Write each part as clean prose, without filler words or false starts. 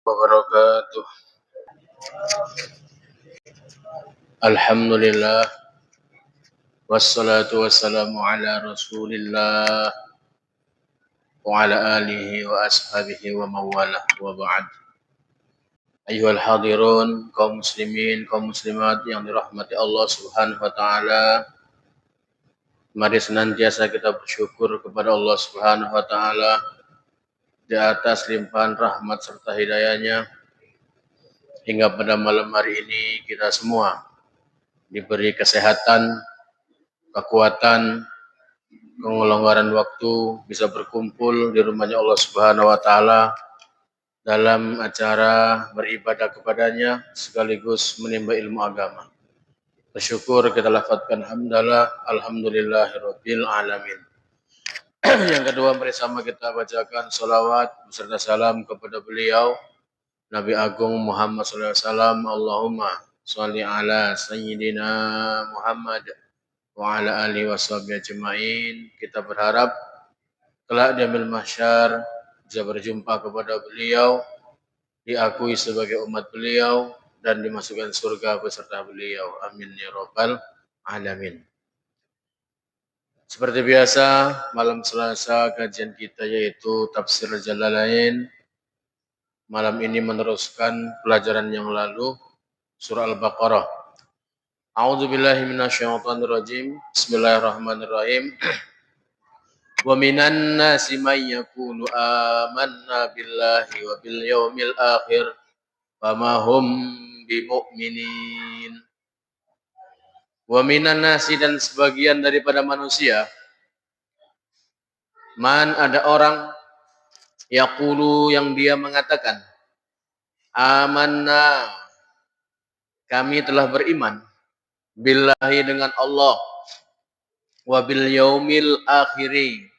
wabarakatuh. Alhamdulillah wassalatu wassalamu ala Rasulillah wa ala alihi wa ashabihi wa mawalah wa ba'd. Ayyuhal hadirun, kaum muslimin, kaum muslimat yang dirahmati Allah Subhanahu wa taala. Mari senantiasa kita bersyukur kepada Allah Subhanahu wa taala di atas limpahan rahmat serta hidayahnya hingga pada malam hari ini kita semua diberi kesehatan, kekuatan, kelonggaran waktu bisa berkumpul di rumahnya Allah Subhanahu wa taala dalam acara beribadah kepadanya sekaligus menimba ilmu agama. Bersyukur kita lafadzkan hamdalah, alhamdulillahirabbil alamin. Yang kedua, bersama kita bacakan salawat beserta salam kepada beliau Nabi Agung Muhammad sallallahu alaihi wasallam. Allahumma sholli ala sayyidina Muhammad wa ala alihi washabihi ajmain. Kita berharap kelak di yaumil mahsyar bisa berjumpa kepada beliau, diakui sebagai umat beliau dan dimasukkan surga beserta beliau. Amin ya rabbal alamin. Seperti biasa, malam Selasa kajian kita yaitu Tafsir Jalalain. Malam ini meneruskan pelajaran yang lalu, surah Al-Baqarah. A'udzubillahi minasyaitonirrajim. Bismillahirrahmanirrahim. Wa minan nasi may yaqulu amanna billahi wa bil yaumil akhir wa ma hum bimu'minin. Wa minan nasi, dan sebagian daripada manusia, man, ada orang, yaqulu, yang dia mengatakan, amanna, kami telah beriman, billahi, dengan Allah, wa bil yaumil akhiri,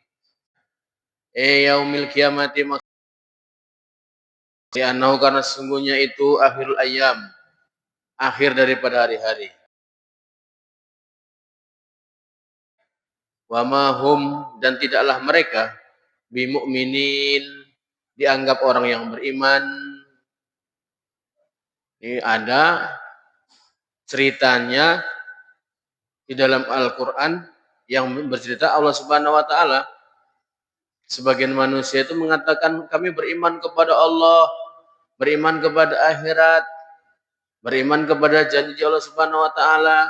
yaumil kiamati, maksudnya karena sesungguhnya itu akhirul ayyam, akhir daripada hari-hari. Wa ma hum, dan tidaklah mereka, bimu'minin, dianggap orang yang beriman. Ini ada ceritanya di dalam Al-Quran yang bercerita Allah Subhanahu wa taala. Sebagian manusia itu mengatakan kami beriman kepada Allah, beriman kepada akhirat, beriman kepada janji Allah Subhanahu wa taala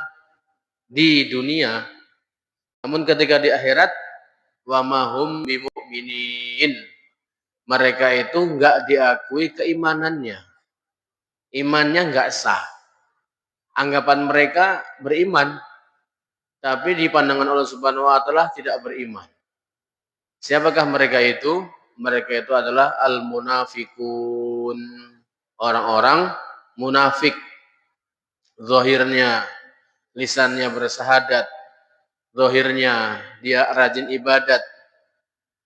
di dunia. Namun ketika di akhirat, wa mahum bimu'minin, mereka itu enggak diakui keimanannya. Imannya enggak sah. Anggapan mereka beriman, tapi di pandangan Allah Subhanahu wa taala tidak beriman. Siapakah mereka itu? Mereka itu adalah al-munafikun, orang-orang munafik. Zahirnya, lisannya bersahadat, zahirnya dia rajin ibadat,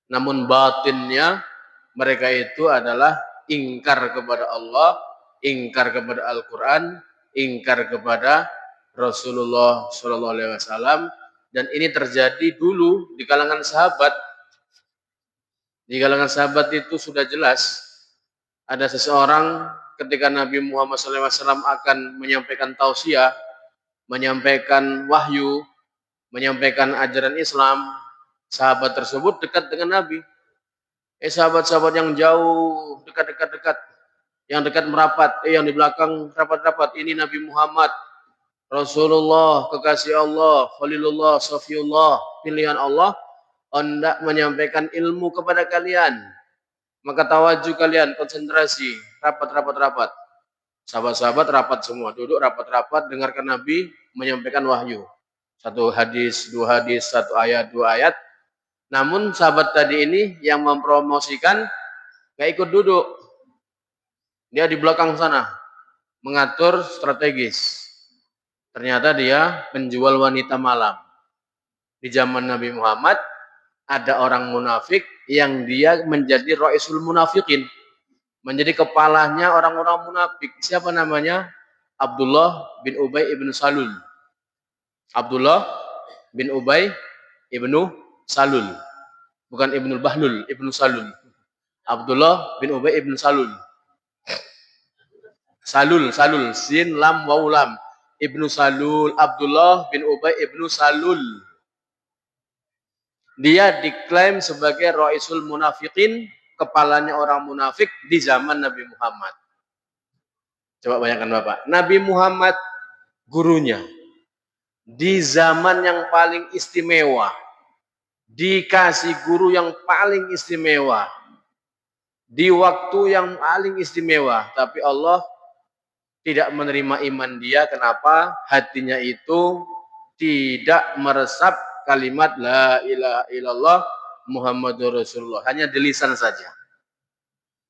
namun batinnya mereka itu adalah ingkar kepada Allah, ingkar kepada Al-Quran, ingkar kepada Rasulullah SAW. Dan ini terjadi dulu di kalangan sahabat. Di kalangan sahabat itu sudah jelas ada seseorang ketika Nabi Muhammad SAW akan menyampaikan tausiah, menyampaikan wahyu, menyampaikan ajaran Islam, sahabat tersebut dekat dengan Nabi. Sahabat-sahabat yang jauh, dekat. Yang dekat merapat, yang di belakang rapat-rapat. Ini Nabi Muhammad, Rasulullah, kekasih Allah, Khalilullah, Safiullah, pilihan Allah, hendak menyampaikan ilmu kepada kalian. Maka tawajuh kalian, konsentrasi, rapat. Sahabat-sahabat rapat semua, duduk rapat-rapat, dengarkan Nabi menyampaikan wahyu. Satu hadis, dua hadis, satu ayat, dua ayat. Namun sahabat tadi ini yang mempromosikan gak ikut duduk. Dia di belakang sana mengatur strategis. Ternyata dia penjual wanita malam. Di zaman Nabi Muhammad ada orang munafik yang dia menjadi raisul munafikin. Menjadi kepalanya orang-orang munafik. Siapa namanya? Abdullah bin Ubay ibn Salul. Abdullah bin Ubay ibnu Salul, bukan Ibnul Bahlul, Ibnu Salul. Abdullah bin Ubay ibn Salul. Salul, sin lam waw lam. Ibnu Salul, Abdullah bin Ubay ibnu Salul. Dia diklaim sebagai Raisul Munafiqin, kepalanya orang munafik di zaman Nabi Muhammad. Coba bayangkan Bapak, Nabi Muhammad gurunya di zaman yang paling istimewa, dikasih guru yang paling istimewa, di waktu yang paling istimewa, tapi Allah tidak menerima iman dia. Kenapa? Hatinya itu tidak meresap kalimat la ilaha illallah Muhammadur Rasulullah, hanya di lisan saja,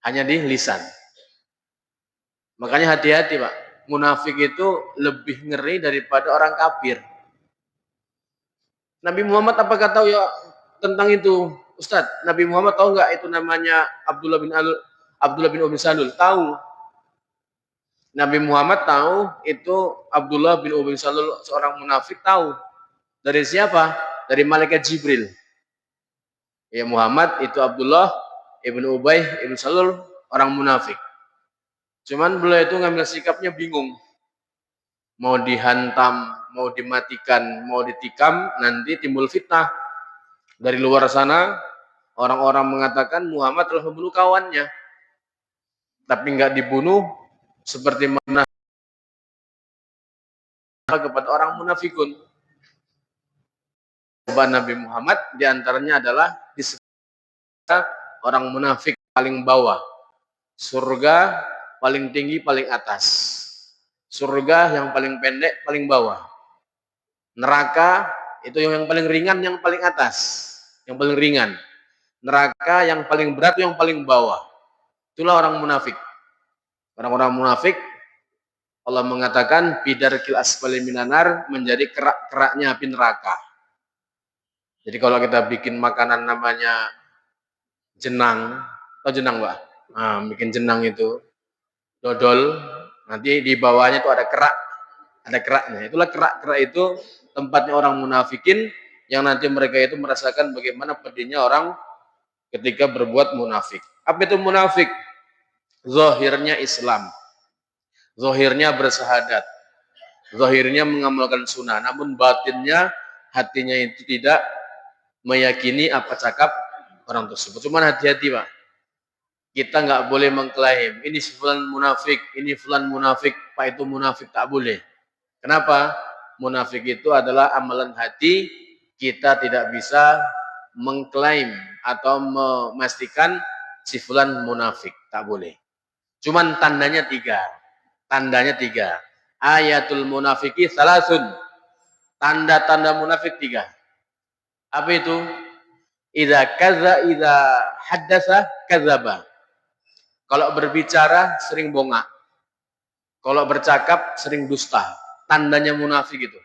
hanya di lisan. Makanya hati-hati Pak, munafik itu lebih ngeri daripada orang kafir. Nabi Muhammad apakah tahu ya tentang itu? Ustadz, Nabi Muhammad tahu nggak itu namanya Abdullah bin Ubay Salul? Tahu. Nabi Muhammad tahu itu Abdullah bin Ubay Salul seorang munafik, tahu. Dari siapa? Dari malaikat Jibril. Ya Muhammad itu Abdullah ibn Ubay ibn Salul orang munafik. Cuman beliau itu ngambil sikapnya bingung. Mau dihantam, mau dimatikan, mau ditikam, nanti timbul fitnah. Dari luar sana, orang-orang mengatakan Muhammad telah membunuh kawannya. Tapi nggak dibunuh, seperti mana kepada orang munafikun. Coba Nabi Muhammad diantaranya adalah disebut orang munafik paling bawah. Surga paling tinggi, paling atas. Surga yang paling pendek, paling bawah. Neraka itu yang paling ringan, yang paling atas. Yang paling ringan. Neraka yang paling berat, yang paling bawah. Itulah orang munafik. Orang-orang munafik, Allah mengatakan bidarkil asfali minanar, menjadi kerak-keraknya api neraka. Jadi kalau kita bikin makanan namanya jenang, atau jenang Pak? Nah, bikin jenang itu dodol, nanti di bawahnya itu ada keraknya. Itulah kerak-kerak itu tempatnya orang munafikin, yang nanti mereka itu merasakan bagaimana pedihnya orang ketika berbuat munafik. Apa itu munafik? Zahirnya Islam, zahirnya bersahadat, zahirnya mengamalkan sunnah, namun batinnya, hatinya itu tidak meyakini apa cakap orang tersebut. Cuman hati-hati Pak, kita nggak boleh mengklaim ini fulan munafik, ini fulan munafik, Pak itu munafik, tak boleh. Kenapa? Munafik itu adalah amalan hati. Kita tidak bisa mengklaim atau memastikan si fulan munafik, tak boleh. Cuman tandanya tiga. Ayatul munafiki salasun. Tanda-tanda munafik tiga. Apa itu? Idza haddasa kadzaba. Kalau berbicara sering bongak. Kalau bercakap sering dusta. Tandanya munafik itu.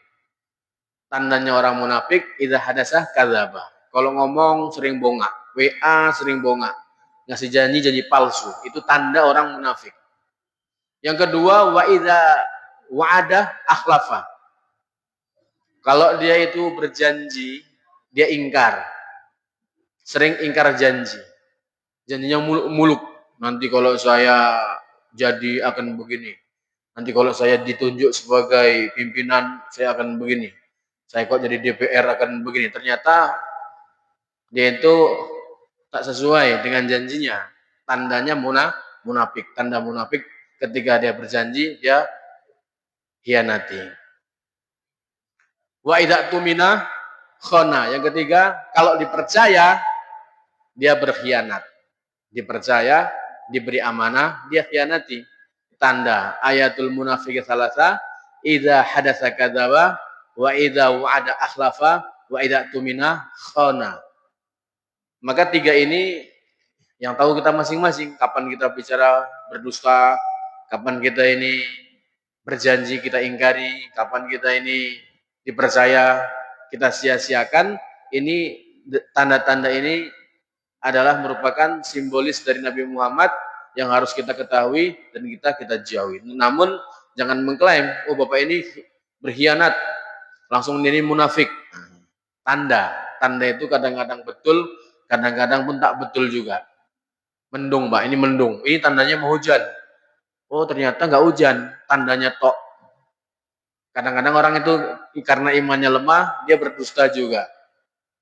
Tandanya orang munafik, idza haddasa kadzaba. Kalau ngomong sering bongak, WA sering bongak, ngasih janji palsu. Itu tanda orang munafik. Yang kedua, wa idza wa'ada akhlafa. Kalau dia itu berjanji, dia ingkar. Sering ingkar janji. Janjinya muluk-muluk. Nanti kalau saya jadi akan begini. Nanti kalau saya ditunjuk sebagai pimpinan, saya akan begini. Saya kok jadi DPR akan begini. Ternyata dia itu tak sesuai dengan janjinya. Tandanya munafik. Tanda munafik ketika dia berjanji, dia hianati. Wa idza tumina khana. Yang ketiga, kalau dipercaya, dia berkhianat. Dipercaya, diberi amanah, dia khianati. Tanda ayatul munafiq salasa, idza hadasa kadzaba, wa idza wa'ada akhlafa, wa idza tumina khana. Maka tiga ini yang tahu kita masing-masing. Kapan kita bicara berdusta, kapan kita ini berjanji kita ingkari, kapan kita ini dipercaya kita sia-siakan. Ini tanda-tanda ini adalah merupakan simbolis dari Nabi Muhammad yang harus kita ketahui dan kita jauhi. Namun jangan mengklaim, oh Bapak ini berkhianat, langsung ini munafik. Tanda itu kadang-kadang betul, kadang-kadang pun tak betul juga. Mendung Pak, ini mendung. Ini tandanya mau hujan. Oh ternyata nggak hujan, tandanya tok. Kadang-kadang orang itu karena imannya lemah, dia berdusta juga.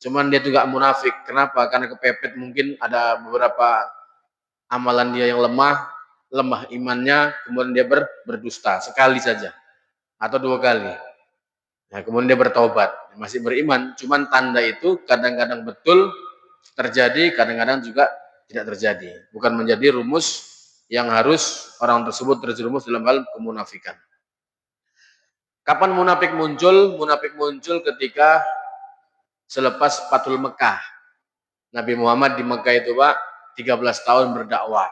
Cuman dia tuh nggak munafik. Kenapa? Karena kepepet mungkin ada beberapa amalan dia yang lemah, lemah imannya, kemudian dia berdusta sekali saja atau 2 kali. Nah, kemudian dia bertobat, masih beriman. Cuman tanda itu kadang-kadang betul terjadi, kadang-kadang juga tidak terjadi. Bukan menjadi rumus yang harus orang tersebut terjerumus dalam hal kemunafikan. Kapan munafik muncul? Munafik muncul ketika selepas Fathul Mekah. Nabi Muhammad di Mekah itu Pak 13 tahun berdakwah.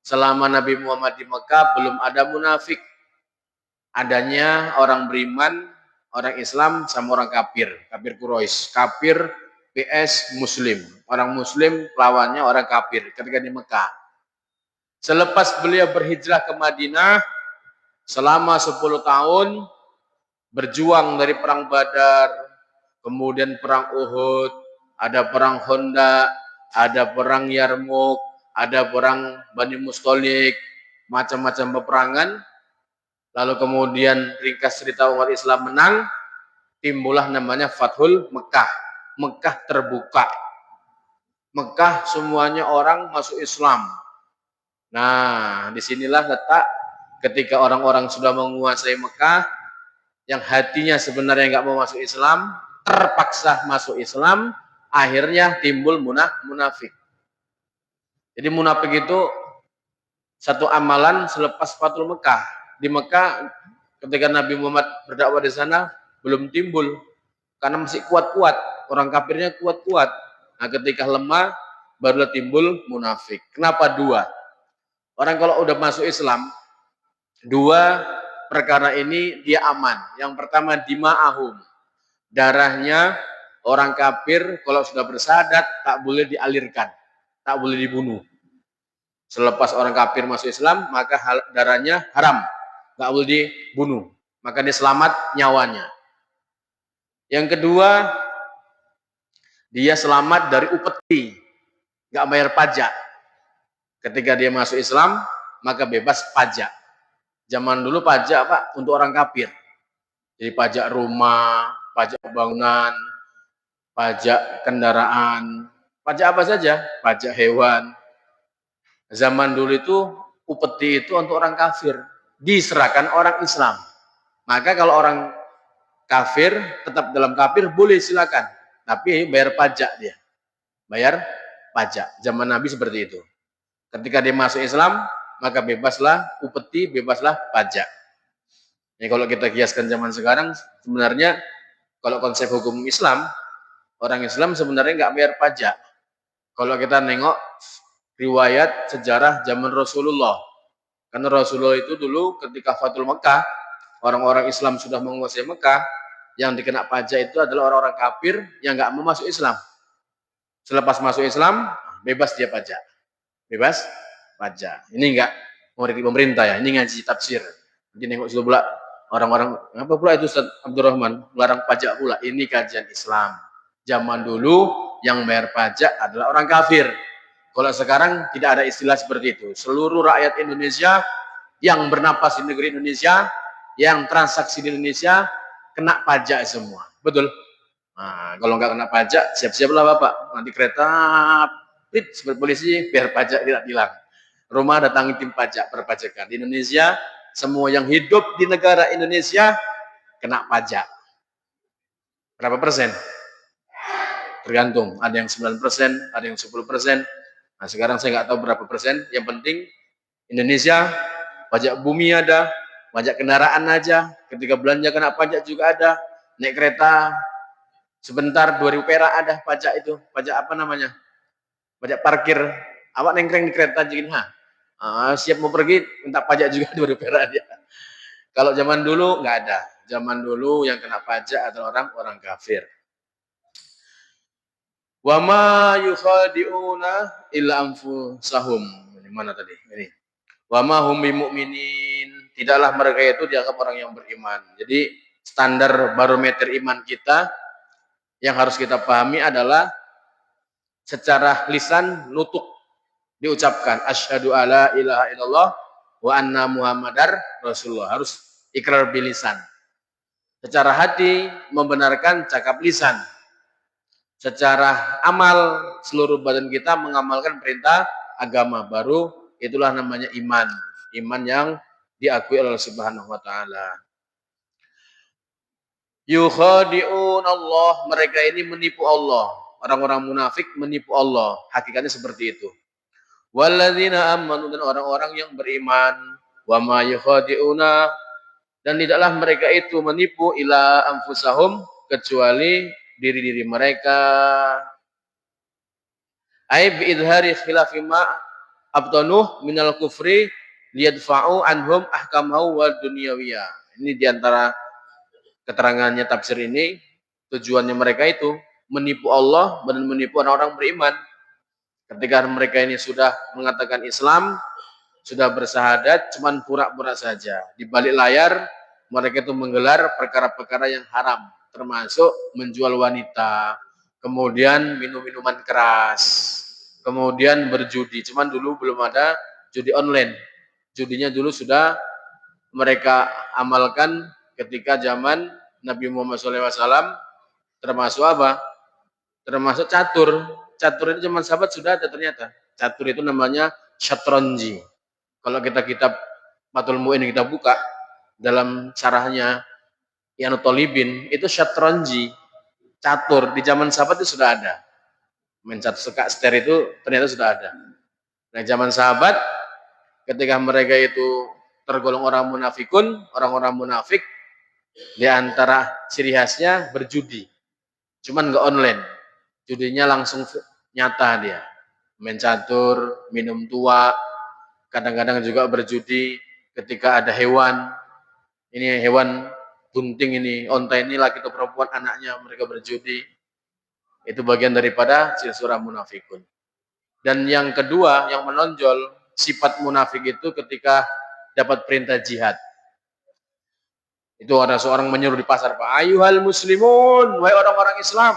Selama Nabi Muhammad di Mekah belum ada munafik. Adanya orang beriman, orang Islam sama orang kafir. Kafir Quraisy, kafir PS Muslim. Orang Muslim lawannya orang kafir ketika di Mekah. Selepas beliau berhijrah ke Madinah selama 10 tahun berjuang dari perang Badar, kemudian perang Uhud, ada perang Honda, ada perang Yarmouk, ada perang Bani Mustalik, macam-macam peperangan. Lalu kemudian ringkas cerita umat Islam menang, timbullah namanya Fathul Mekah. Mekah terbuka. Mekah semuanya orang masuk Islam. Nah, disinilah letak ketika orang-orang sudah menguasai Mekah, yang hatinya sebenarnya nggak mau masuk Islam, terpaksa masuk Islam, akhirnya timbul munafik. Jadi munafik itu satu amalan selepas Fathul Mekah. Di Mekah ketika Nabi Muhammad berdakwah di sana belum timbul karena masih kuat-kuat, orang kafirnya kuat-kuat. Nah, ketika lemah barulah timbul munafik. Kenapa dua? Orang kalau udah masuk Islam, dua perkara ini dia aman. Yang pertama dima'ahum. Darahnya orang kafir kalau sudah bersahadat tak boleh dialirkan, tak boleh dibunuh. Selepas orang kafir masuk Islam, maka darahnya haram, tak boleh dibunuh. Maka dia selamat nyawanya. Yang kedua, dia selamat dari upeti, nggak bayar pajak. Ketika dia masuk Islam, maka bebas pajak. Zaman dulu pajak Pak untuk orang kafir. Jadi pajak rumah, pajak bangunan, pajak kendaraan, pajak apa saja, pajak hewan. Zaman dulu itu upeti itu untuk orang kafir, diserahkan orang Islam. Maka kalau orang kafir tetap dalam kafir boleh silakan, tapi bayar pajak dia. Bayar pajak. Zaman Nabi seperti itu. Ketika dia masuk Islam, maka bebaslah upeti, bebaslah pajak. Ini kalau kita kiaskan zaman sekarang, sebenarnya kalau konsep hukum Islam, orang Islam sebenarnya nggak bayar pajak. Kalau kita nengok riwayat sejarah zaman Rasulullah, karena Rasulullah itu dulu ketika Fathul Mekah, orang-orang Islam sudah menguasai Mekah, yang dikena pajak itu adalah orang-orang kafir yang nggak mau masuk Islam. Selepas masuk Islam, bebas dia pajak. Bebas pajak. Ini enggak mengerti pemerintah ya, ini ngaji tafsir. Jadi nengok situ pula orang-orang, apa pula itu Ustaz Abdurrahman, melarang pajak pula. Ini kajian Islam. Zaman dulu yang bayar pajak adalah orang kafir. Kalau sekarang tidak ada istilah seperti itu. Seluruh rakyat Indonesia yang bernapas di negeri Indonesia, yang transaksi di Indonesia, kena pajak semua. Betul? Nah, kalau nggak kena pajak, siap-siaplah Bapak. Nanti kereta seperti polisi biar pajak tidak hilang. Rumah datangi tim pajak perpajakan. Di Indonesia, semua yang hidup di negara Indonesia kena pajak. Berapa persen? Tergantung. Ada yang 9%, ada yang 10%. Nah, sekarang saya nggak tahu berapa persen. Yang penting Indonesia pajak bumi ada, pajak kendaraan aja. Ketika belanja kena pajak juga ada. Naik kereta sebentar 2.000 perak ada pajak itu. Pajak apa namanya? Pajak parkir. Awak nengkreng di kereta jadi siap mau pergi minta pajak juga 2.000 perak dia. Kalau zaman dulu nggak ada. Zaman dulu yang kena pajak adalah orang-orang kafir. Wa ma yukhadi'una illa anfusahum. Ini mana tadi? Ini. Wa ma hum bimu'minin. Tidaklah mereka itu dianggap orang yang beriman. Jadi standar barometer iman kita yang harus kita pahami adalah secara lisan nutuk diucapkan asyhadu alla ilaha illallah wa anna Muhammadar Rasulullah. Harus ikrar bilisan. Secara hati membenarkan cakap lisan. Secara amal seluruh badan kita mengamalkan perintah agama. Baru itulah namanya iman. Iman yang diakui oleh Allah Subhanahu wa taala. Yukhadi'un Allah, mereka ini menipu Allah. Orang-orang munafik menipu Allah. Hakikatnya seperti itu. Walladzina amanu, dan orang-orang yang beriman, wa ma yukhadi'una, dan tidaklah mereka itu menipu ila anfusahum, kecuali diri-diri mereka. Ai bi idhari khilafi ma abtanuh minal kufri liyadfa'u anhum ahkamahu wa dunyawiyah. Ini diantara keterangannya tafsir ini, tujuannya mereka itu menipu Allah dan menipu orang-orang beriman. Ketika mereka ini sudah mengatakan Islam, sudah bersahadat, cuman pura-pura saja. Di balik layar, mereka itu menggelar perkara-perkara yang haram, termasuk menjual wanita, kemudian minum-minuman keras, kemudian berjudi. Cuman dulu belum ada judi online. Judinya dulu sudah mereka amalkan ketika zaman Nabi Muhammad SAW, termasuk apa? Termasuk catur. Catur itu zaman sahabat sudah ada ternyata. Catur itu namanya syatronji. Kalau kita kitab Fathul Mu'in kita buka, dalam syarahnya Yanu Tolibin, itu syatronji. Catur. Di zaman sahabat itu sudah ada. Main catur sekak ster itu ternyata sudah ada. Nah, zaman sahabat, ketika mereka itu tergolong orang munafikun, orang-orang munafik, di antara ciri khasnya berjudi. Cuman nggak online. Judinya langsung nyata dia. Main catur, minum tua, kadang-kadang juga berjudi ketika ada hewan. Ini hewan bunting ini, onta ini laki atau perempuan, anaknya mereka berjudi. Itu bagian daripada ciri surah munafikun. Dan yang kedua, yang menonjol sifat munafik itu ketika dapat perintah jihad. Itu ada seorang menyuruh di pasar, Pak, ayuhal muslimun, wahai orang-orang Islam,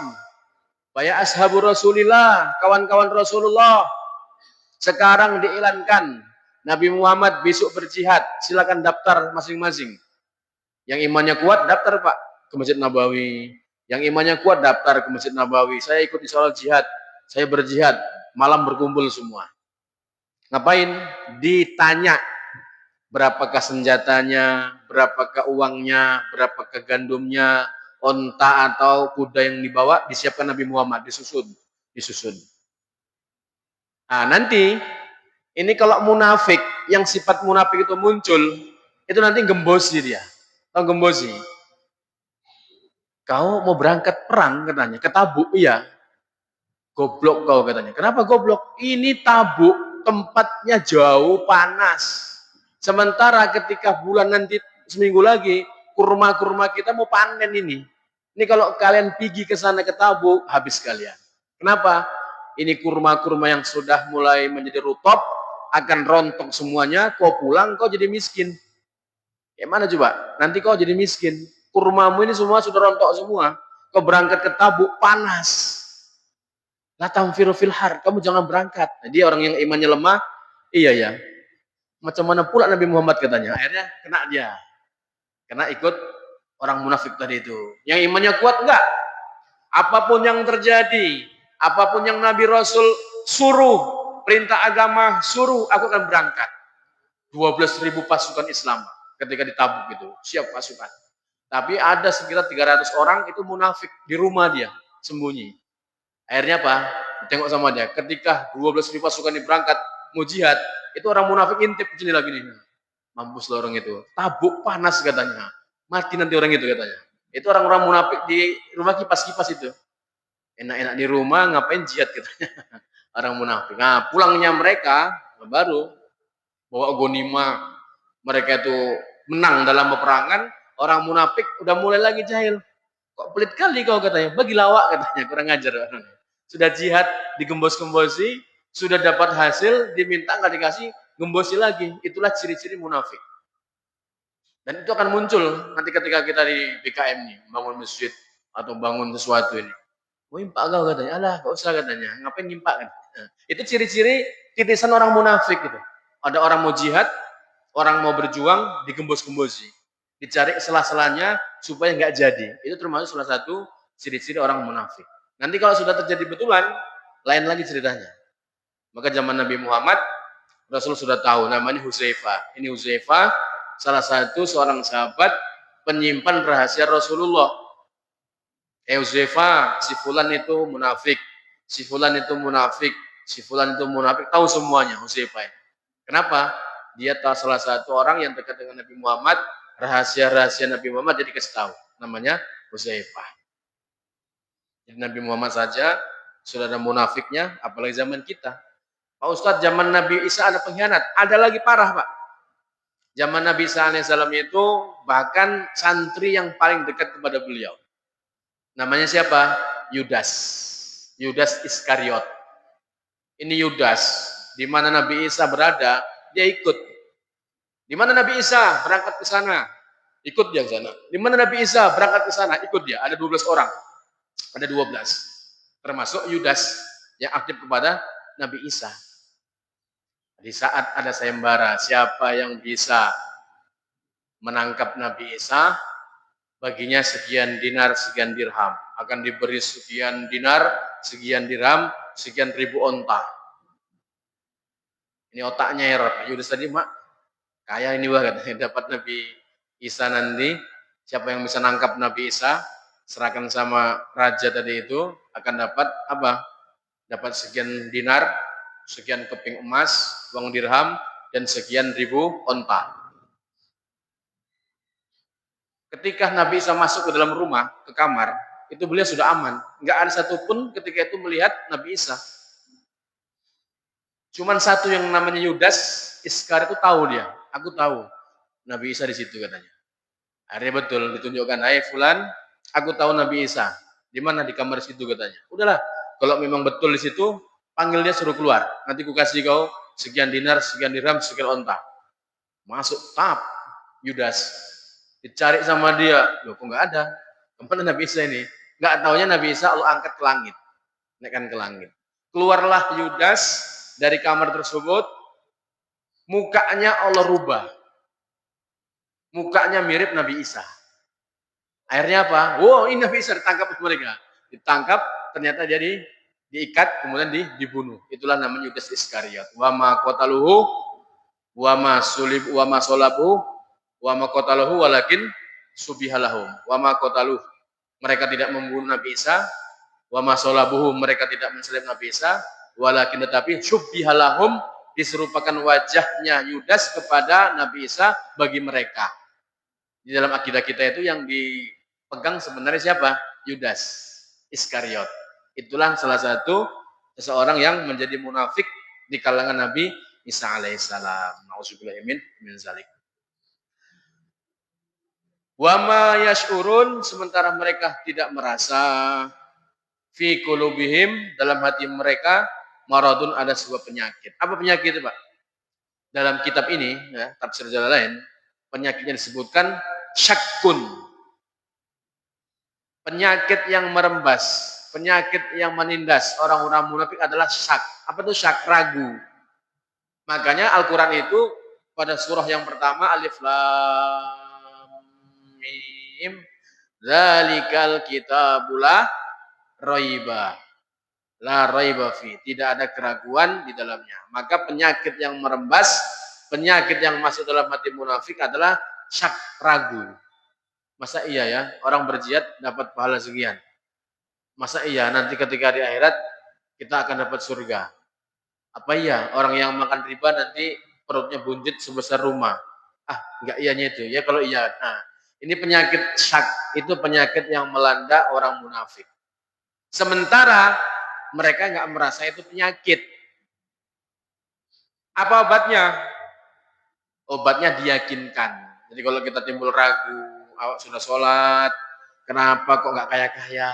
wahai ashabu Rasulillah, kawan-kawan Rasulullah, sekarang diiklankan Nabi Muhammad besok berjihad, silakan daftar masing-masing. Yang imannya kuat daftar, Pak, ke Masjid Nabawi. Yang imannya kuat daftar ke Masjid Nabawi. Saya ikut sholat jihad, saya berjihad, malam berkumpul semua. Ngapain? Ditanya berapakah senjatanya, berapakah uangnya, berapakah gandumnya, onta atau kuda yang dibawa, disiapkan Nabi Muhammad, disusun. Nah, nanti ini kalau munafik, yang sifat munafik itu muncul, itu nanti gembosi dia. Tahu gembosi? Kau mau berangkat perang katanya, ke Tabuk, iya. Goblok kau katanya. Kenapa goblok? Ini Tabuk, tempatnya jauh, panas. Sementara ketika bulan nanti seminggu lagi, kurma-kurma kita mau panen ini. Ini kalau kalian pergi ke sana ke Tabuk, habis kalian. Kenapa? Ini kurma-kurma yang sudah mulai menjadi rutop, akan rontok semuanya, kau pulang, kau jadi miskin. Gimana coba? Nanti kau jadi miskin. Kurmamu ini semua sudah rontok semua. Kau berangkat ke Tabuk, panas. La tamfiru fil har, kamu jangan berangkat. Nah, dia orang yang imannya lemah, iya ya. Macam mana pula Nabi Muhammad katanya. Akhirnya kena dia. Kena ikut orang munafik tadi itu. Yang imannya kuat enggak? Apapun yang terjadi, apapun yang Nabi Rasul suruh, perintah agama suruh, aku akan berangkat. 12.000 pasukan Islam ketika di Tabuk itu, siap pasukan. Tapi ada sekitar 300 orang itu munafik di rumah dia, sembunyi. Akhirnya apa? Tengok sama dia. Ketika 12.000 pasukan ini berangkat mau jihad, itu orang munafik intip jendela gini. Mampus lah orang itu. Tabuk panas katanya. Mati nanti orang itu katanya. Itu orang-orang munafik di rumah kipas-kipas itu. Enak-enak di rumah ngapain jihad katanya. Orang munafik. Nah, pulangnya mereka baru bawa gonima. Mereka itu menang dalam peperangan. Orang munafik udah mulai lagi jahil. Kok pelit kali kau katanya. Bagi lawak katanya. Kurang ajar orangnya. Sudah jihad digembos-gembosi, sudah dapat hasil, diminta nggak dikasih, gembosi lagi. Itulah ciri-ciri munafik. Dan itu akan muncul nanti ketika kita di BKM nih, bangun masjid atau bangun sesuatu ini. Mau impak kau katanya, alah gak usah katanya, ngapain impak kan? Nah, itu ciri-ciri titisan orang munafik gitu. Ada orang mau jihad, Orang mau berjuang digembos-gembosi, dicari selah-selahnya supaya nggak jadi. Itu termasuk salah satu ciri-ciri orang munafik. Nanti kalau sudah terjadi betulan, lain lagi ceritanya. Maka zaman Nabi Muhammad, Rasul sudah tahu namanya Hudzaifah. Ini Hudzaifah, salah satu seorang sahabat penyimpan rahasia Rasulullah. Hudzaifah, si fulan itu munafik, si fulan itu munafik, si fulan itu munafik, tahu semuanya Hudzaifah. Kenapa? Dia tahu salah satu orang yang dekat dengan Nabi Muhammad, rahasia-rahasia Nabi Muhammad jadi kasih tahu. Namanya Hudzaifah. Jadi Nabi Muhammad saja sudah ada munafiknya, apalagi zaman kita. Pak Ustadz, zaman Nabi Isa ada pengkhianat. Ada lagi parah, Pak. Zaman Nabi Isa alaihissalam itu bahkan santri yang paling dekat kepada beliau. Namanya siapa? Yudas. Yudas Iskariot. Ini Yudas. Di mana Nabi Isa berada, dia ikut. Di mana Nabi Isa berangkat ke sana, ikut dia ke sana. Di mana Nabi Isa berangkat ke sana, ikut dia. Ada 12 orang. Ada 12. Termasuk Yudas yang aktif kepada Nabi Isa. Di saat ada sayembara, siapa yang bisa menangkap Nabi Isa, baginya sekian dinar, sekian dirham. Akan diberi sekian dinar, sekian dirham, sekian ribu onta. Ini otaknya ya, Yudas tadi, mak, kaya ini banget. Dapat Nabi Isa nanti, siapa yang bisa nangkap Nabi Isa, serahkan sama raja tadi itu, akan dapat apa? Dapat sekian dinar, sekian keping emas, uang dirham, dan sekian ribu onta. Ketika Nabi Isa masuk ke dalam rumah, ke kamar, itu beliau sudah aman. Nggak ada satupun ketika itu melihat Nabi Isa. Cuman satu yang namanya Yudas Iskar itu tahu dia. Aku tahu Nabi Isa di situ katanya. Akhirnya betul ditunjukkan, hai fulan, aku tahu Nabi Isa. Di mana? Di kamar situ katanya. Udahlah, kalau memang betul di situ, panggil dia suruh keluar. Nanti ku kasih kau sekian dinar, sekian dirham, sekian onta. Masuk tap Yudas. Dicari sama dia. Loh, kok nggak ada? Kemana Nabi Isa ini? Nggak taunya Nabi Isa Allah angkat ke langit. Naikkan ke langit. Keluarlah Yudas dari kamar tersebut. Mukanya Allah rubah. Mukanya mirip Nabi Isa. Akhirnya apa? Wow, ini Nabi Isa ditangkap mereka. Ditangkap, ternyata jadi diikat, kemudian dibunuh. Itulah namanya Yudas Iskariot. Wa ma qataluhu wa ma sulib wa ma salabu wa ma qataluhu walakin subihalahum. Wa ma qataluhu. Mereka tidak membunuh Nabi Isa. Wa ma salabuhu. Mereka tidak mensalib Nabi Isa. Walakin tetapi subihalahum, diserupakan wajahnya Yudas kepada Nabi Isa bagi mereka. Di dalam akidah kita itu yang dipegang sebenarnya siapa? Yudas Iskariot. Itulah salah satu seseorang yang menjadi munafik di kalangan Nabi Isa alaihissalam. Nauzubillahi min zalik. Wa ma yash'urun, sementara mereka tidak merasa, fi qulubihim, dalam hati mereka, maradun, ada sebuah penyakit. Apa penyakit itu, Pak? Dalam kitab ini, ya, tafsir Jalalain, penyakitnya disebutkan syakkun. Penyakit yang merembas, penyakit yang menindas orang-orang munafik adalah syak. Apa itu syak? Ragu. Makanya Al-Quran itu pada surah yang pertama, Alif Lam Mim, Zalikal kitabula raiba. La raiba fi, tidak ada keraguan di dalamnya. Maka penyakit yang merembas, penyakit yang masuk dalam hati munafik adalah syak, ragu. Masa iya ya, orang berjihad dapat pahala sekian. Masa iya nanti ketika di akhirat kita akan dapat surga. Apa iya orang yang makan riba nanti perutnya buncit sebesar rumah? Ah, enggak iyanya itu. Ya kalau iya. Nah, ini penyakit syak, itu penyakit yang melanda orang munafik. Sementara mereka nggak merasa itu penyakit. Apa obatnya? Obatnya diyakinkan. Jadi kalau kita timbul ragu, awak sudah sholat, kenapa kok nggak kaya-kaya?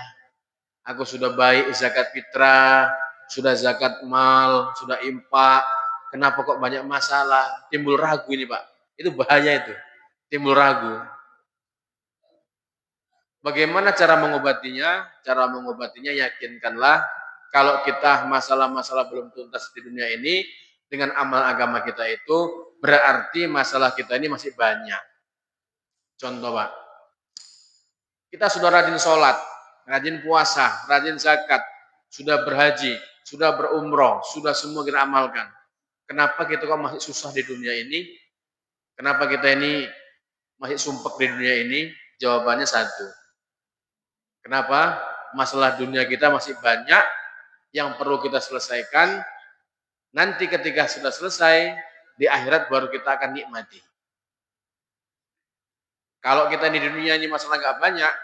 Aku sudah baik zakat fitrah, sudah zakat mal, sudah impak, kenapa kok banyak masalah? Timbul ragu ini, Pak. Itu bahaya itu. Timbul ragu. Bagaimana cara mengobatinya? Cara mengobatinya yakinkanlah kalau kita masalah-masalah belum tuntas di dunia ini, dengan amal agama kita itu berarti masalah kita ini masih banyak. Contoh Pak, kita sudah rajin sholat, rajin puasa, rajin zakat, sudah berhaji, sudah berumroh, sudah semua kita amalkan. Kenapa kita kok masih susah di dunia ini? Kenapa kita ini masih sumpek di dunia ini? Jawabannya satu. Kenapa? Masalah dunia kita masih banyak yang perlu kita selesaikan. Nanti ketika sudah selesai, di akhirat baru kita akan nikmati. Kalau kita di dunia ini masalah nggak banyak,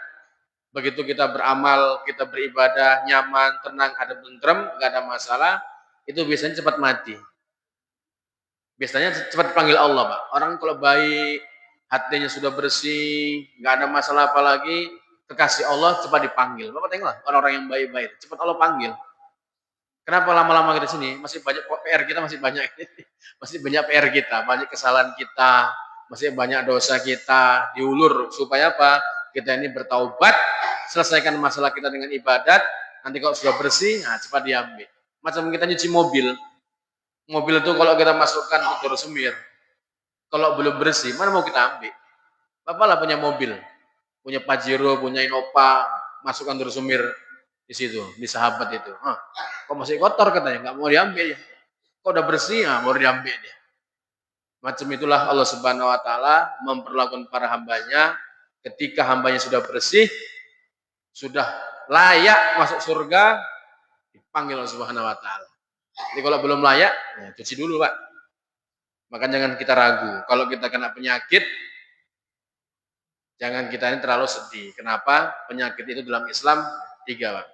begitu kita beramal, kita beribadah, nyaman, tenang, ada tentrem, nggak ada masalah, itu biasanya cepat mati. Biasanya cepat dipanggil Allah, Pak. Orang kalau baik, hatinya sudah bersih, nggak ada masalah apalagi, kekasih Allah cepat dipanggil. Bapak tengoklah orang-orang yang baik-baik, cepat Allah panggil. Kenapa lama-lama kita sini? Masih banyak PR kita, masih banyak PR kita, banyak kesalahan kita, masih banyak dosa kita, diulur supaya apa? Kita ini bertaubat, selesaikan masalah kita dengan ibadat, nanti kalau sudah bersih, nah cepat diambil. Macam kita nyuci mobil. Mobil itu kalau kita masukkan ke juru semir, kalau belum bersih, mana mau kita ambil? Bapak lah punya mobil, punya Pajero, punya Innova, masukkan juru semir di situ, di Sahabat itu. Kok masih kotor katanya, nggak mau diambil ya. Kok udah bersih, baru diambil dia. Macam itulah Allah Subhanahu Wa Taala memperlakukan para hambanya. Ketika hambanya sudah bersih, sudah layak masuk surga, dipanggil Allah Subhanahu Wa Taala. Jadi kalau belum layak, ya cuci dulu Pak. Maka jangan kita ragu. Kalau kita kena penyakit, jangan kita ini terlalu sedih. Kenapa? Penyakit itu dalam Islam 3 Pak.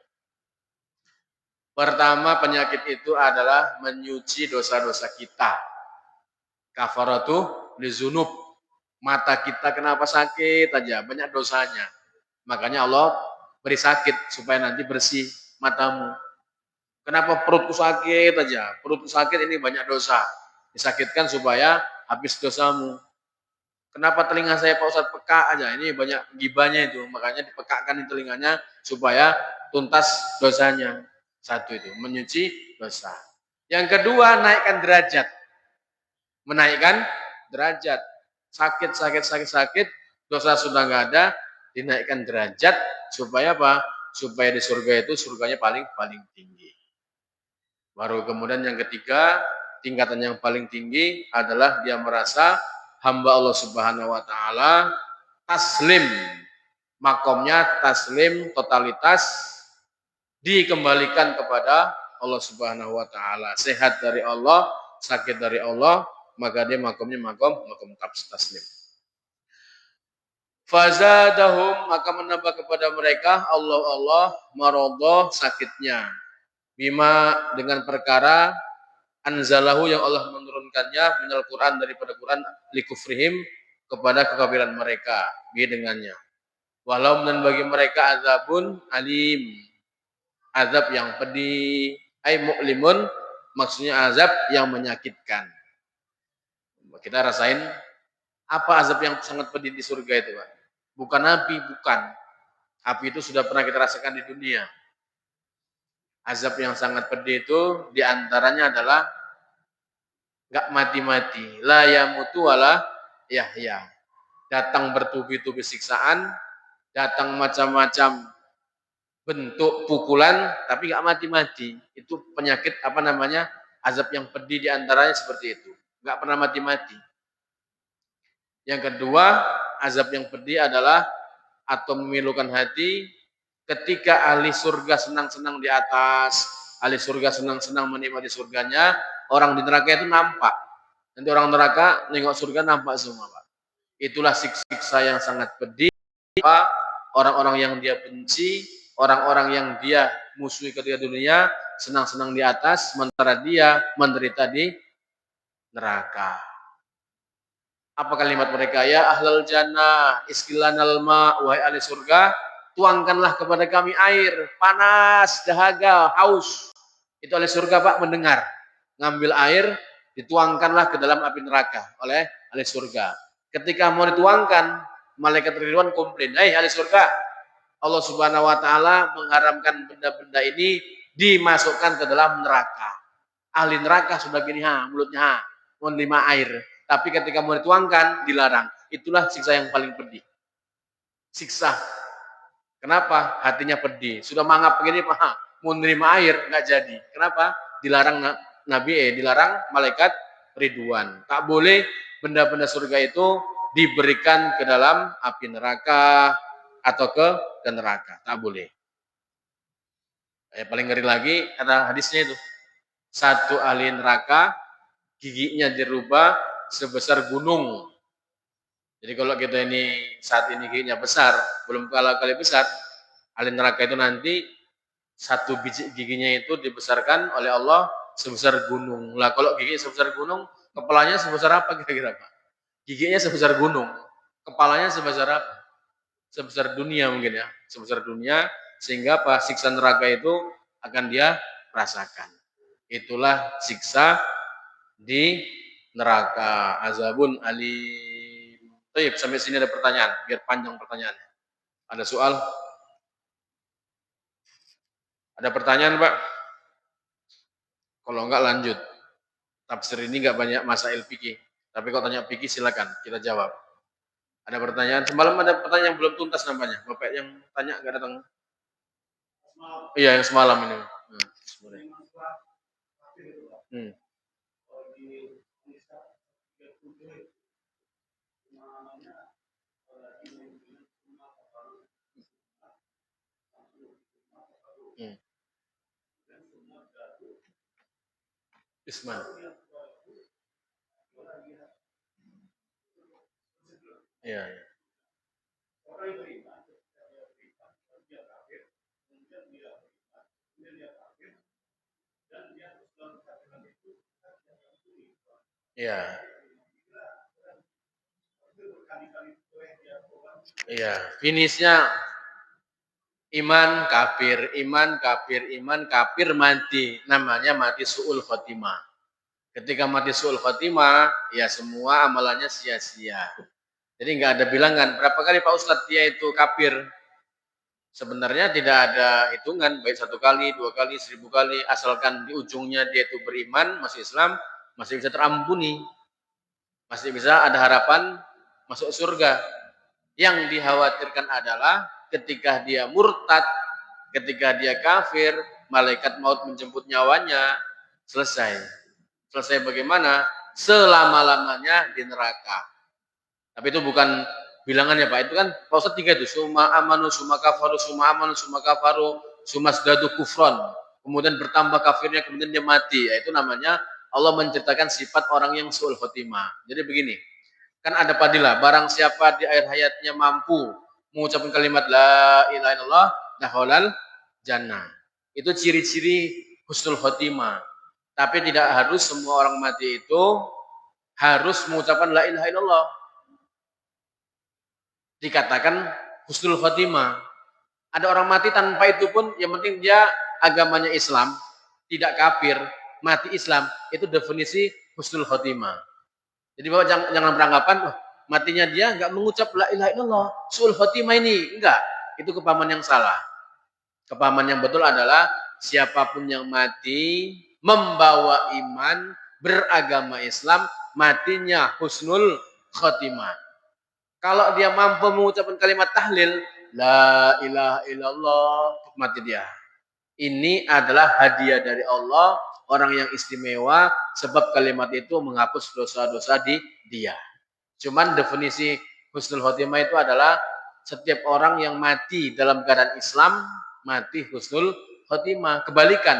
Pertama, penyakit itu adalah menyuci dosa-dosa kita. Kafaratu lizunub. Mata kita kenapa sakit aja, banyak dosanya. Makanya Allah beri sakit supaya nanti bersih matamu. Kenapa perutku sakit aja? Perutku sakit ini banyak dosa. Disakitkan supaya habis dosamu. Kenapa telinga saya Pak Ustadz peka aja? Ini banyak gibahnya itu. Makanya dipekakan di telinganya supaya tuntas dosanya. Satu itu, menyuci dosa. Yang kedua, naikkan derajat. Menaikkan derajat. Sakit, dosa sudah nggak ada, dinaikkan derajat supaya apa? Supaya di surga itu surganya paling tinggi. Baru kemudian yang ketiga, tingkatan yang paling tinggi adalah dia merasa hamba Allah Subhanahu Wa Taala taslim, makomnya taslim, totalitas dikembalikan kepada Allah Subhanahu Wa Taala. Sehat dari Allah, sakit dari Allah, maka dia makomnya makom taslim. Fazadahum, maka menambah kepada mereka Allah maradhah, sakitnya. Bima, dengan perkara anzalahu yang Allah menurunkannya minal Quran, daripada Quran, likufrihim, kepada kekafiran mereka bi dengannya. Walau, dan bagi mereka azabun alim, azab yang pedih, ay mu'limun, maksudnya azab yang menyakitkan. Kita rasain apa azab yang sangat pedih di surga itu Pak? Bukan api, bukan. Api itu sudah pernah kita rasakan di dunia. Azab yang sangat pedih itu diantaranya adalah nggak mati-mati, la yamutu wala yahya. Datang bertubi-tubi siksaan, datang macam-macam bentuk pukulan, tapi nggak mati-mati. Itu penyakit apa namanya? Azab yang pedih diantaranya seperti itu, nggak pernah mati-mati. Yang kedua, azab yang pedih adalah atau memilukan hati ketika ahli surga senang-senang di atas, ahli surga senang-senang menikmati surganya, orang di neraka itu nampak. Nanti orang neraka nengok surga nampak semua, Pak. Itulah siksa yang sangat pedih. Orang-orang yang dia benci, orang-orang yang dia musuhi ketika dunia, senang-senang di atas, sementara dia menderita di neraka. Apa kalimat mereka? Ya ahlal jannah, iskilanal ma, wahai ahli surga, tuangkanlah kepada kami air, panas, dahaga, haus. Itu ahli surga Pak mendengar. Ngambil air, dituangkanlah ke dalam api neraka oleh ahli surga. Ketika mau dituangkan, malaikat Ridwan komplain, "Hai ahli surga, Allah Subhanahu Wa Taala mengharamkan benda-benda ini dimasukkan ke dalam neraka. Ahli neraka sudah gini, mulutnya mau nerima air. Tapi ketika mau dituangkan, dilarang. Itulah siksa yang paling pedih. Siksa. Kenapa? Hatinya pedih. Sudah mangap begini, mau nerima air, nggak jadi. Kenapa? Dilarang dilarang malaikat Ridwan. Tak boleh benda-benda surga itu diberikan ke dalam api neraka atau ke neraka. Tak boleh. Paling ngeri lagi, ada hadisnya itu. Satu ahli neraka, giginya dirubah sebesar gunung. Jadi kalau kita ini saat ini giginya besar, belum kali besar, ahli neraka itu nanti satu biji giginya itu dibesarkan oleh Allah sebesar gunung. Lah kalau gigi sebesar gunung, kepalanya sebesar apa kira-kira Pak? Giginya sebesar gunung, kepalanya sebesar apa? Sebesar dunia mungkin ya, sebesar dunia, sehingga apa? Siksa neraka itu akan dia rasakan. Itulah siksa di neraka, azabun alim. Baik, sampai sini ada pertanyaan, biar panjang pertanyaannya. Ada soal? Ada pertanyaan, Pak? Kalau enggak lanjut. Tafsir ini enggak banyak masail fikih. Tapi kalau tanya fikih silakan kita jawab. Ada pertanyaan? Semalam ada pertanyaan yang belum tuntas nampaknya. Bapak yang tanya enggak datang. Iya, yang semalam ini. Hmm. Isman. Iya, iya. Iya. Iya, finishnya iman kafir, iman kafir, iman kafir mati. Namanya mati su'ul khotimah. Ketika mati su'ul khotimah, ya semua amalannya sia-sia. Jadi nggak ada bilangan. Berapa kali Pak Ustadz dia itu kafir? Sebenarnya tidak ada hitungan, baik 1 kali, 2 kali, 1000 kali, asalkan di ujungnya dia itu beriman, masih Islam, masih bisa terampuni, masih bisa ada harapan masuk surga. Yang dikhawatirkan adalah ketika dia murtad, ketika dia kafir, malaikat maut menjemput nyawanya, selesai. Selesai bagaimana? Selama-lamanya di neraka. Tapi itu bukan bilangannya Pak, itu kan Pak Ustadz 3 itu, summa amanu, summa kafaru, summa amanu, summa kafaru, summa zdadu kufron. Kemudian bertambah kafirnya, kemudian dia mati. Ya, itu namanya Allah menceritakan sifat orang yang su'ul khotimah. Jadi begini, kan ada padilah, barang siapa di akhir hayatnya mampu mengucapkan kalimat la ilaha illallah, dakhalal jannah. Itu ciri-ciri husnul khotimah. Tapi tidak harus semua orang mati itu harus mengucapkan la ilaha illallah. Dikatakan husnul khotimah. Ada orang mati tanpa itu pun, yang penting dia agamanya Islam, tidak kafir, mati Islam, itu definisi husnul khotimah. Jadi Bapak jangan beranggapan, matinya dia nggak mengucap la ilaha illallah, su'ul khotimah ini. Enggak, itu kepahaman yang salah. Kepahaman yang betul adalah siapapun yang mati membawa iman, beragama Islam, matinya husnul khotimah. Kalau dia mampu mengucapkan kalimat tahlil, la ilaha illallah, mati dia. Ini adalah hadiah dari Allah, orang yang istimewa, sebab kalimat itu menghapus dosa-dosa di dia. Cuman definisi husnul khotimah itu adalah setiap orang yang mati dalam keadaan Islam, mati husnul khotimah. Kebalikan,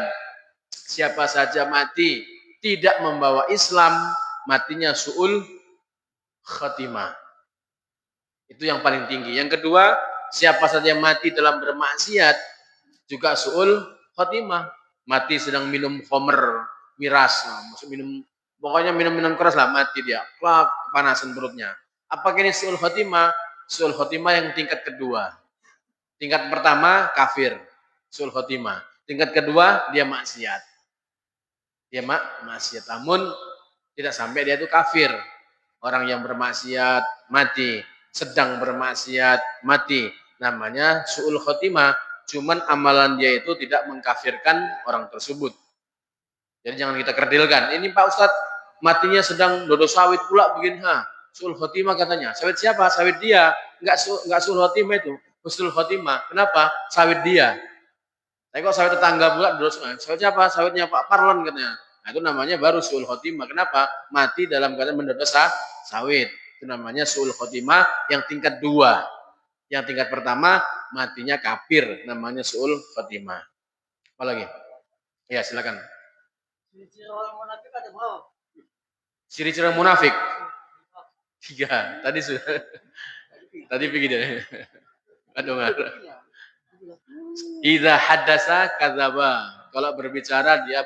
siapa saja mati tidak membawa Islam, matinya su'ul khotimah. Itu yang paling tinggi. Yang kedua, siapa saja mati dalam bermaksiat, juga su'ul khotimah. Mati sedang minum khamr, miras, pokoknya minum keras lah, mati dia. Klak, kepanasan perutnya. Apakah ini su'ul khotimah? Su'ul khotimah yang tingkat kedua. Tingkat pertama, kafir. Su'ul khotimah. Tingkat kedua, dia maksiat. Dia maksiat. Namun, tidak sampai dia itu kafir. Orang yang bermaksiat, mati. Sedang bermaksiat, mati. Namanya su'ul khotimah. Cuman amalan dia itu tidak mengkafirkan orang tersebut. Jadi jangan kita kerdilkan. Ini Pak Ustadz matinya sedang dodo sawit pula begini, suul khotimah katanya. Sawit siapa? Sawit dia. Enggak suul khotimah itu. Husnul khotimah. Kenapa? Sawit dia. Tapi kok sawit tetangga pula dodo sawit siapa? Sawitnya Pak Parlon katanya. Nah, itu namanya baru suul khotimah. Kenapa? Mati dalam keadaan mendodo sawit. Itu namanya suul khotimah yang tingkat 2. Yang tingkat pertama matinya kafir, namanya suul khotimah. Apa lagi? Ya, silakan. Ciri-ciri orang munafik ada berapa? Ciri-ciri munafik? 3. Tadi sudah. Tadi pergi deh. Aduh, idza haddasa kadzaba. Kalau berbicara dia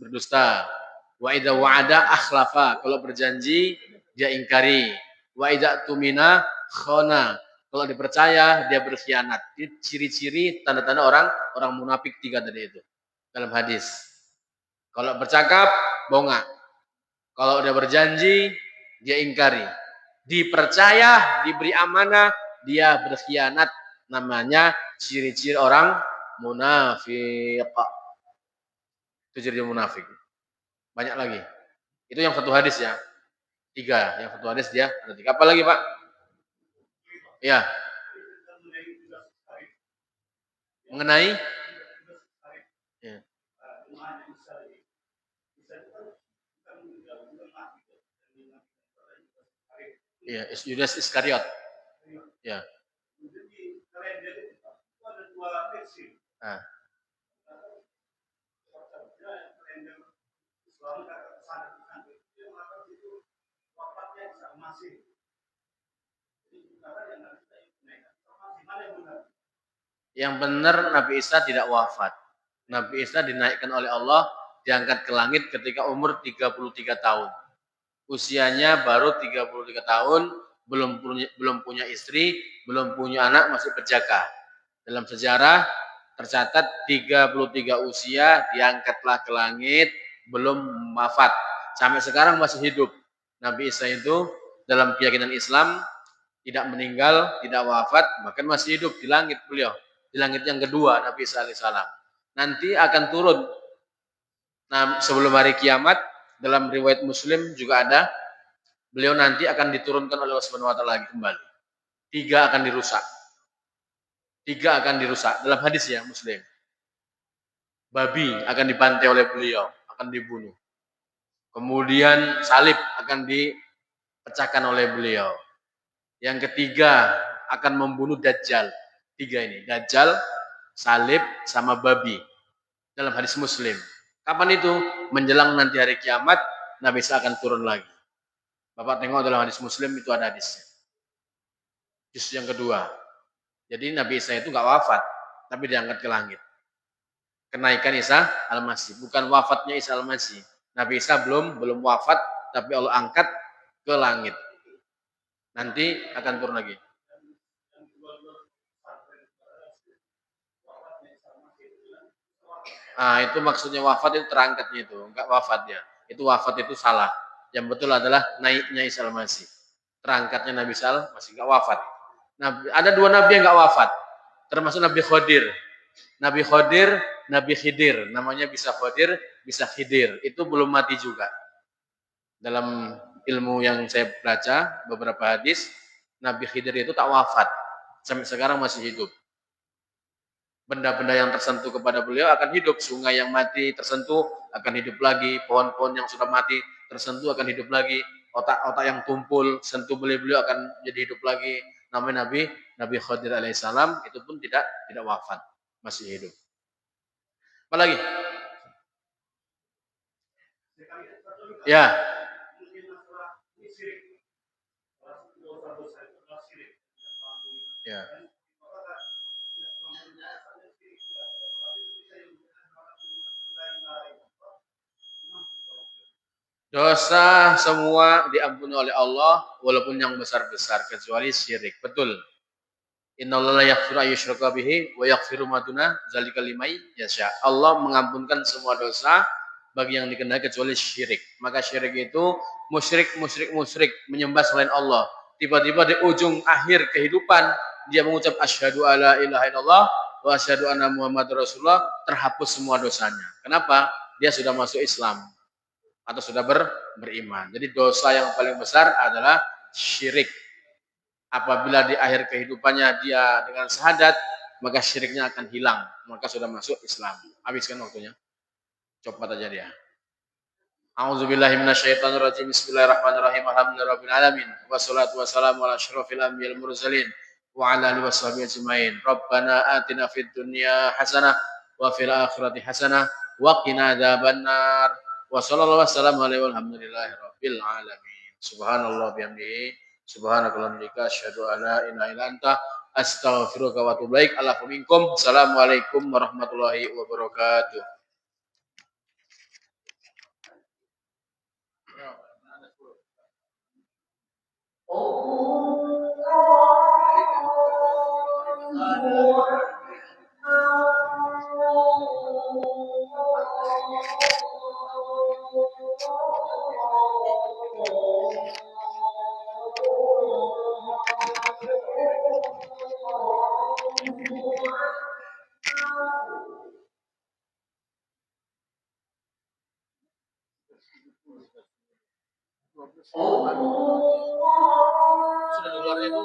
berdusta. Wa idza wa'ada akhlafa. Kalau berjanji dia ingkari. Wa idza tumina khana. Kalau dipercaya dia berkhianat. Ini ciri-ciri tanda-tanda orang munafik 3 tadi itu dalam hadis. Kalau bercakap bongak. Kalau dia berjanji dia ingkari. Dipercaya, diberi amanah, dia berkhianat. Namanya ciri-ciri orang munafik. Itu ciri munafik. Banyak lagi. Itu yang satu hadis ya. 3. Yang satu hadis dia ada 3. Apa lagi, Pak? Ya. Mengenai ya. Ya, Yudas Iskariot. Ya. Nah. Yang benar Nabi Isa tidak wafat. Nabi Isa dinaikkan oleh Allah, diangkat ke langit ketika umur 33 tahun. Usianya baru 33 tahun, belum punya istri, belum punya anak, masih berjaka. Dalam sejarah tercatat 33 usia diangkatlah ke langit, belum wafat. Sampai sekarang masih hidup. Nabi Isa itu dalam keyakinan Islam tidak meninggal, tidak wafat, bahkan masih hidup di langit beliau. Di langit yang kedua Nabi Isa alaihissalam. Nanti akan turun. Nah, sebelum hari kiamat dalam riwayat Muslim juga ada, beliau nanti akan diturunkan oleh Allah Subhanahu wa taala lagi kembali. 3 akan dirusak. 3 akan dirusak dalam hadis ya Muslim. Babi akan dibantai oleh beliau, akan dibunuh. Kemudian salib akan dipecahkan oleh beliau. Yang ketiga akan membunuh Dajjal. 3 ini, Dajjal, salib, sama babi. Dalam hadis Muslim. Kapan itu? Menjelang nanti hari kiamat, Nabi Isa akan turun lagi. Bapak tengok dalam hadis Muslim itu ada hadisnya. Juz yang kedua. Jadi Nabi Isa itu nggak wafat, tapi diangkat ke langit. Kenaikan Isa Al-Masih, bukan wafatnya Isa Al-Masih. Nabi Isa belum wafat, tapi Allah angkat ke langit. Nanti akan turun lagi. Nah, itu maksudnya wafat itu terangkatnya itu, enggak wafat ya. Itu wafat itu salah. Yang betul adalah naiknya Isa Al-Masih. Terangkatnya Nabi Isa Al-Masih enggak wafat. Nah, ada 2 nabi yang enggak wafat. Termasuk Nabi Khidir. Nabi Khidir, Nabi Khidir. Namanya bisa Khidir, bisa Khidir. Itu belum mati juga. Dalam ilmu yang saya baca, beberapa hadis, Nabi Khidir itu tak wafat. Sampai sekarang masih hidup. Benda-benda yang tersentuh kepada beliau akan hidup. Sungai yang mati tersentuh akan hidup lagi. Pohon-pohon yang sudah mati tersentuh akan hidup lagi. Otak-otak yang tumpul sentuh beliau akan jadi hidup lagi. Namanya Nabi Khidir alaihissalam itu pun tidak wafat, masih hidup. Apa lagi? Ya. Ya. Dosa semua diampuni oleh Allah walaupun yang besar-besar kecuali syirik. Betul. Innallaha la yaghfiru ayyushraka bihi wa yaghfiru ma duna dzalika liman yasha. Allah mengampunkan semua dosa bagi yang dikehendaki kecuali syirik. Maka syirik itu musyrik menyembah selain Allah. Tiba-tiba di ujung akhir kehidupan dia mengucap asyhadu alla ilaha illallah wa asyhadu anna muhammadar rasulullah, terhapus semua dosanya. Kenapa? Dia sudah masuk Islam. atau sudah beriman. Jadi dosa yang paling besar adalah syirik. Apabila di akhir kehidupannya dia dengan syahadat, maka syiriknya akan hilang, maka sudah masuk Islam. Habiskan waktunya. Cepat aja dia. A'udzubillahi minasyaitonirrajim. Bismillahirrahmanirrahim. Alhamdulillahirabbil alamin. Wassalatu wassalamu ala asyrofil anbiya'il mursalin wa ala alihi washabihi ajmain. Rabbana atina fid dunya hasanah wa fil akhirati hasanah wa qina adzabannar. Wa sallallahu wasallam alaihi walhamdulillahi rabbil alamin. Subhanallah bihamdihi. Subhanakallahumma asyhadu an la ilaha illa anta astaghfiruka wa atubu ilaik. Alaikum minkum. Assalamualaikum warahmatullahi wabarakatuh. Sudah di luarnya itu.